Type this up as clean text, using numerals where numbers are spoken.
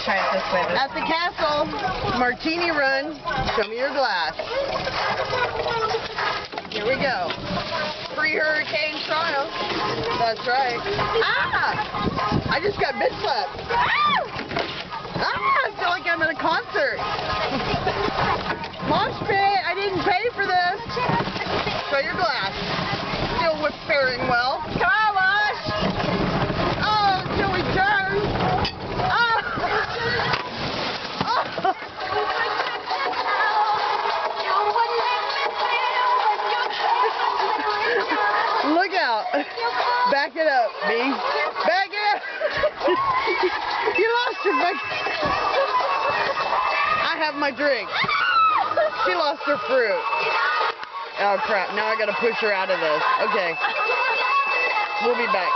try it this way. At the castle, martini run. Show me your glass. Here we go. Pre-hurricane trial. That's right. Ah! I just got bitch slapped. I feel like I'm at a concert. Mosh pit. I didn't pay for this. Show your glass. Still whispering well. Come on, Mosh. Oh, till we turn. Oh. Oh. Look out. Back it up, B. Back it up. You lost your back. I have my drink. She lost her fruit. Oh crap, now I gotta push her out of this. Okay. We'll be back.